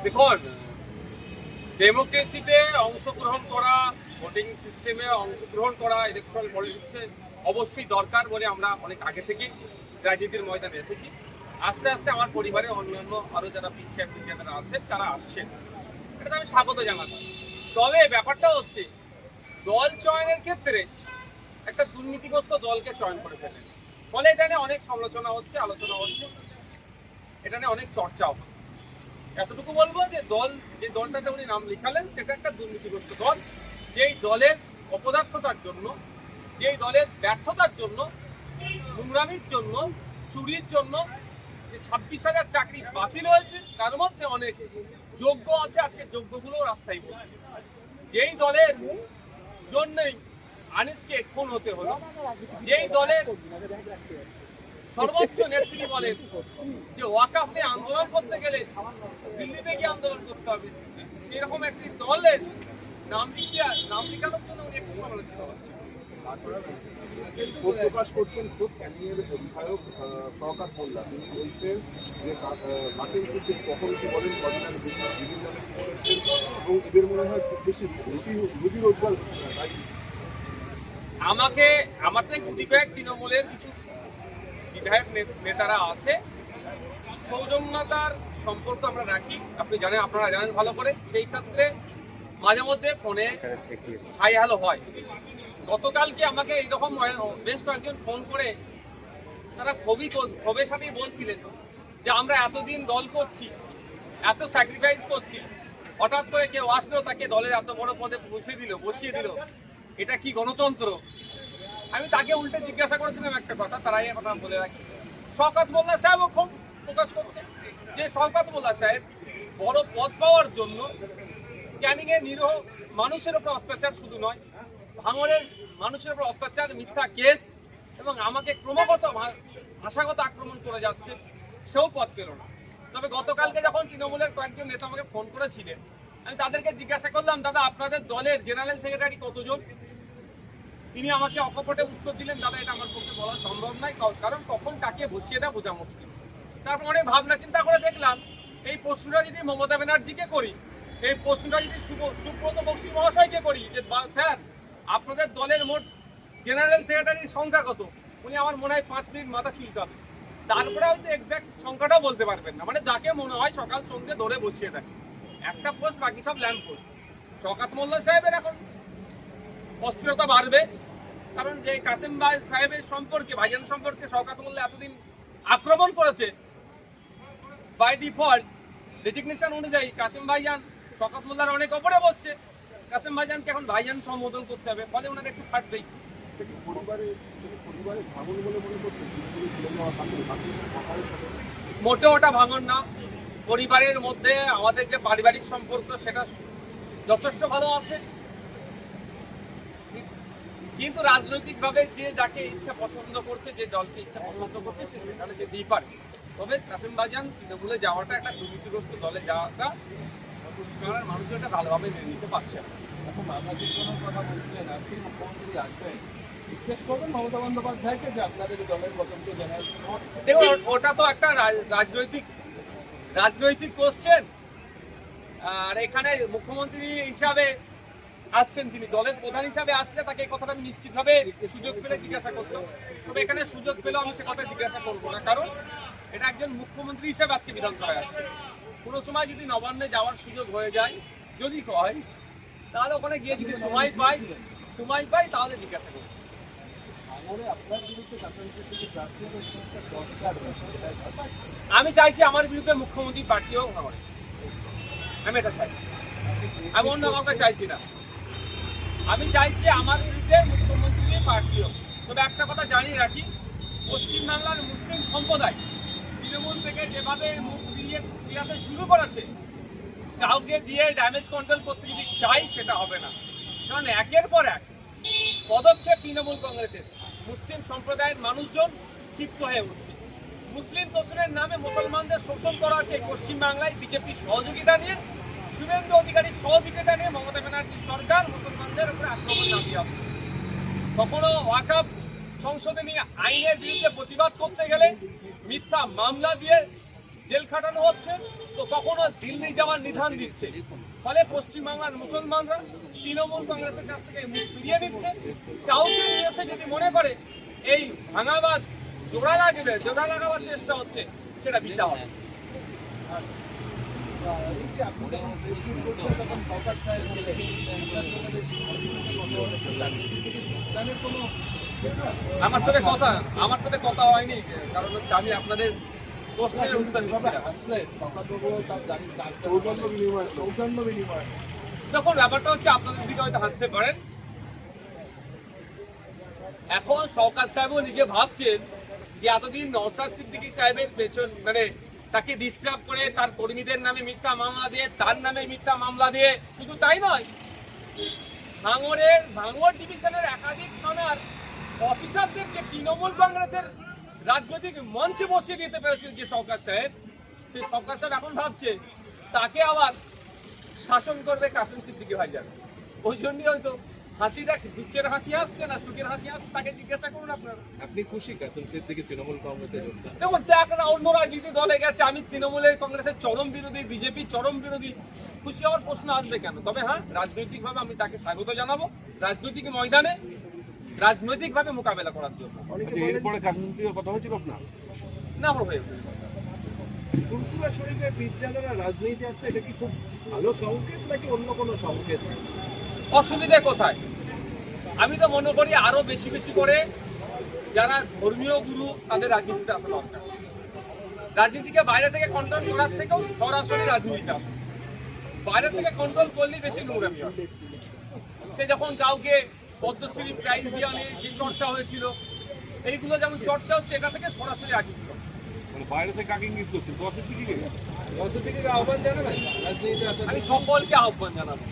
দেখুন, ডেমোক্রেসিতে অংশগ্রহণ করা, ভোটিং সিস্টেমে অংশগ্রহণ করা, ইলেকট্রাল পলিটিক্সে অবশ্যই দরকার বলে আমরা অনেক আগে থেকে রাজনীতির ময়দানে এসেছি। আস্তে আস্তে আমার পরিবারে অন্যান্য আরও যারা পিছিয়ে যারা আছেন তারা আসছেন, এটা আমি স্বাগত জানাচ্ছি। তবে ব্যাপারটা হচ্ছে দল চয়নের ক্ষেত্রে একটা দুর্নীতিগ্রস্ত দলকে চয়ন করে ফেলেন, ফলে এটা নিয়ে অনেক সমালোচনা হচ্ছে, আলোচনা হচ্ছে, এটা নিয়ে অনেক চর্চাও হচ্ছে। এতটুকু বলবো যে যে দলটাতে উনি নাম লিখালেন সেটা একটা দুর্নীতিগ্রস্ত দল, যেই দলের অপদার্থতার জন্য, যেই দলের ব্যর্থতার জন্য, নোংরামির জন্য, চুরির জন্য যে 26,000 চাকরি বাতিল হয়েছে, তার মধ্যে অনেক যোগ্য আছে, আজকে যোগ্যগুলো রাস্তায় বসে। যেই দলের জন্যই আনিসকে খুন হতে হলো, যেই দলের সর্বোচ্চ নেত্রী বলেন যে ওয়াকাফ নিয়ে আন্দোলন করতে গেলে দিল্লিতে গিয়ে আন্দোলন করতে হবে, সেরকম একটি দলের নাম লিখানোর জন্য উনি একটু সমালোচিত হচ্ছে। প্রকাশ করছেন খুব ক্যানিংয়ের বিধায়ক শওকত মোল্লা। তিনি বলছেন যে কাসেম সিদ্দিক কখন কি বলেন কদিনের বিভিন্ন করেছেন এবং এদের মনে হয় খুব বেশি রুজি রোজগার তাই আমাদের গুটি কয়েক তৃণমূলের কিছু বিধায়ক নেতারা আছে, সৌজন্যতার সম্পর্ক আমরা রাখি, আপনি জানেন, আপনারা জানেন ভালো করে। সেই ক্ষেত্রে মাঝে মধ্যে ফোনে হাই হ্যালো হয়। গতকালকে আমাকে এইরকম বেশ কয়েকজন ফোন করে তারা ক্ষোভের সাথেই বলছিলেন যে আমরা এতদিন দল করছি, এত স্যাক্রিফাইস করছি, হঠাৎ করে কেউ আসলো তাকে দলের এত বড় পদে বসিয়ে দিল, এটা কি গণতন্ত্র? আমি তাকে উল্টে জিজ্ঞাসা করেছিলাম একটা কথা, তারাই কথা বলে রাখি। শওকত মোল্লা সাহেবও খুব প্রকাশ করছে যে শওকত মোল্লা সাহেব বড় পদ পাওয়ার জন্য ক্যানিংয়ের নিরীহ মানুষের উপর অত্যাচার শুধু নয়, ভাঙড়ের মানুষের উপর অত্যাচার, মিথ্যা কেস এবং আমাকে ক্রমাগত ভাষাগত আক্রমণ করে যাচ্ছে, সেও পদ পেল না। তবে গতকালকে যখন তৃণমূলের কয়েকজন নেতা আমাকে ফোন করেছিলেন, আমি তাদেরকে জিজ্ঞাসা করলাম, দাদা আপনাদের দলের জেনারেল সেক্রেটারি কতজন? তিনি আমাকে অকপটে উত্তর দিলেন, দাদা এটা আমার পক্ষে বলা সম্ভব নয়, কারণ কখন কাকে বসিয়ে দেওয়া বোঝা মুশকিল। তারপর অনেক ভাবনা চিন্তা করে দেখলাম এই প্রশ্নটা যদি মমতা ব্যানার্জিকে করি, এই প্রশ্নটা যদি সুব্রত বক্সী মহাশয়কে করি যে স্যার আপনাদের দলের মোট জেনারেল সেক্রেটারির সংখ্যা কত, উনি আমার মনে হয় 5 মিনিট মাথা চুলকাবে, তারপরে হয়তো এক্সাক্ট সংখ্যাটাও বলতে পারবেন না। মানে যাকে মনে হয় সকাল সন্ধ্যে ধরে বসিয়ে থাকে, একটা পোস্ট, বাকি সব ল্যাম্প পোস্ট। শওকত মোল্লা সাহেবের এখন অস্থিরতা বাড়বে, কারণ যে কাসেম ভাই সাহেবের সম্পর্কে, ভাইজান সম্পর্কে শওকত মোল্লা এতদিন আক্রমণ করেছে, বাই ডিফল্ট ডেজিগনেশন অনুযায়ী কাসেম ভাইজান শওকত মোল্লার অনেক ওপরে বসছে, কাসেম ভাইজানকে এখন ভাইজান সম্বোধন করতে হবে, ফলে ওনার একটু ফাটবেই। মোটেও ওটা ভাঙন না। পরিবারের মধ্যে আমাদের যে পারিবারিক সম্পর্ক সেটা যথেষ্ট ভালো আছে, কিন্তু রাজনৈতিকভাবে যে যাকে ইচ্ছা পছন্দ করছে, যে দলকে ইচ্ছা পছন্দ করছে, সে সেখানে যেতেই পারে। তবে কাসেম ভাইজান তৃণমূলে যাওয়াটা, একটা দুর্নীতিগ্রস্ত দলে যাওয়াটা পশ্চিমবাংলার মানুষ এটা ভালোভাবে মেনে নিতে পারছে না। এখন বাংলাদেশ কথা বলছিলেন, আজকে মুখ্যমন্ত্রী আসবেন, জিজ্ঞেস করবেন মমতা বন্দ্যোপাধ্যায়কে যে আপনাদের দলের পছন্দ জেনারেল। দেখুন, ওটা তো একটা রাজনৈতিক কোশ্চেন, আর এখানে মুখ্যমন্ত্রী হিসাবে আসছেন, তিনি দলের প্রধান হিসাবে আসলে তাকে এই কথাটা আমি নিশ্চিতভাবে সুযোগ পেলে জিজ্ঞাসা করতাম। তবে এখানে সুযোগ পেলেও আমি সে কথা জিজ্ঞাসা করবো না, কারণ এটা একজন মুখ্যমন্ত্রী হিসাবে আজকে বিধানসভায় আসছে। কোনো সময় যদি নবান্নে যাওয়ার সুযোগ হয়ে যায়, যদি হয়, তাহলে ওখানে গিয়ে যদি সময় পাই তাহলে জিজ্ঞাসা করবো। আমি চাইছি আমার বিরুদ্ধে মুখ্যমন্ত্রী প্রার্থী হোক, আমি এটা চাই, আমি অন্য কাউকে চাইছি না। আমি চাইছি আমার বিরুদ্ধে মুখ্যমন্ত্রী প্রার্থী হোক। তবে একটা কথা জানিয়ে রাখি, পশ্চিমবাংলার মুসলিম সম্প্রদায় তৃণমূল থেকে যেভাবে মুখ ফিরাতে শুরু করেছে, কাউকে দিয়ে ড্যামেজ কন্ট্রোল করতে যদি চাই সেটা হবে না, কারণ একের পর এক পদক্ষেপ তৃণমূল কংগ্রেসের, মুসলিম সম্প্রদায়ের মানুষজন ক্ষিপ্ত হয়ে উঠছে। মুসলিম তোষণের নামে মুসলমানদের শোষণ করা হচ্ছে পশ্চিমবাংলায় বিজেপির সহযোগিতা নিয়ে, শুভেন্দু অধিকারীর সহযোগিতা নিয়ে মমতা ব্যানার্জির সরকার মুসলমানদের উপরে আক্রমণ চালিয়ে যাচ্ছে। কখনো ওয়াকফ সংশোধনী আইনের বিরুদ্ধে প্রতিবাদ করতে গেলে মিথ্যা মামলা দিয়ে জেল খাটানো হচ্ছে, তো কখনো দিল্লি যাওয়ার নিধান দিচ্ছে। ফলে পশ্চিমবাংলার মুসলমানরা তৃণমূল কংগ্রেসের কাছ থেকে মুখ ফিরিয়ে নিচ্ছে। কাউকে নিয়ে এসে যদি মনে করে এই ভাঙাবাদ জোড়া লাগাবার চেষ্টা হচ্ছে, সেটা বিদ্যা হবে। এই যে আপনি যখন প্রেস মিট করছেন তখন শওকত সাহেব বলে তার সঙ্গে বেশ রাজনীতি থেকে যোগদানের কোনো কিছু আছে? আমার সাথে কথা হয়নি, কারণ হচ্ছে আমি আপনাদের কোশ্চেনের উত্তর দিচ্ছি না। আসলে শওকত বাবু তার গাড়ির কাজটা সৌজন্য বিনিময় দেখুন, ব্যাপারটা হচ্ছে আপনাদের দিকে হয়তো হাসতে পারেন। এখন শওকত সাহেবও নিজে ভাবছেন যে এতদিন নওশাদ সিদ্দিকী সাহেবের পেছন মানে তাকে ডিস্টার্ব করে তার কর্মীদের নামে মিথ্যা মামলা দিয়ে, তার নামে মিথ্যা মামলা দিয়ে, শুধু তাই নয়, ভাঙড় ডিভিশনের একাধিক থানার অফিসারদেরকে তৃণমূল কংগ্রেসের রাজনৈতিক মঞ্চে বসিয়ে দিতে পেরেছিল যে শওকত সাহেব, সেই শওকত সাহেব এখন ভাবছে তাকে আবার শাসন করবে কাসেম সিদ্দিকী ভাইজান। ওই জন্যই হয়তো হাসিটা দুঃখের হাসি আসছে না সুখের হাসি আসছে, তাকে জিজ্ঞাসা করুন আপনারা। আপনি খুশি কাসেম সিদ্দিকী তৃণমূল কংগ্রেসে যোগদান? দেখুন, একটা অন্য রাজনীতি দলে গেছে, আমি তৃণমূলের কংগ্রেসের চরম বিরোধী, বিজেপি চরম বিরোধী, খুশি হওয়ার প্রশ্ন আসবে কেন? তবে হ্যাঁ, রাজনৈতিকভাবে আমি তাকে স্বাগত জানাবো, রাজনৈতিক ময়দানে রাজনৈতিকভাবে মোকাবেলা করার জন্য। এরপরে কাশ্মীর কথা হয়েছিল আপনার? না, আমার হয়ে ফুরফুরা শরীফের পীরজাদারা রাজনীতি আছে, এটা কি খুব ভালো সংকেত নাকি অন্য কোনো সংকেত? অসুবিধা কোথায়? আমি তো মনে করি আরো বেশি বেশি করে যারা ধর্মীয় গুরু তাদের রাজনীতিতে আসা দরকার। রাজনীতিকে বাইরে থেকে কন্ট্রোল করার থেকেও সরাসরি রাজনীতিতে আসে। বাইরে থেকে কন্ট্রোল করলেই বেশি নোংরামি হয়। সে যখন কাউকে পদ্মশ্রী প্রাইজ দিয়ে নিয়ে যে চর্চা হয়েছিল, এইগুলো যেমন চর্চা হচ্ছে, এটা থেকে সরাসরি রাজনীতি করে। বাইরে থেকে কাকে ইঙ্গিত করছেন? দশ থেকে আহ্বান জানাবেন রাজনীতিতে আসা? আমি সকলকে আহ্বান জানাবো।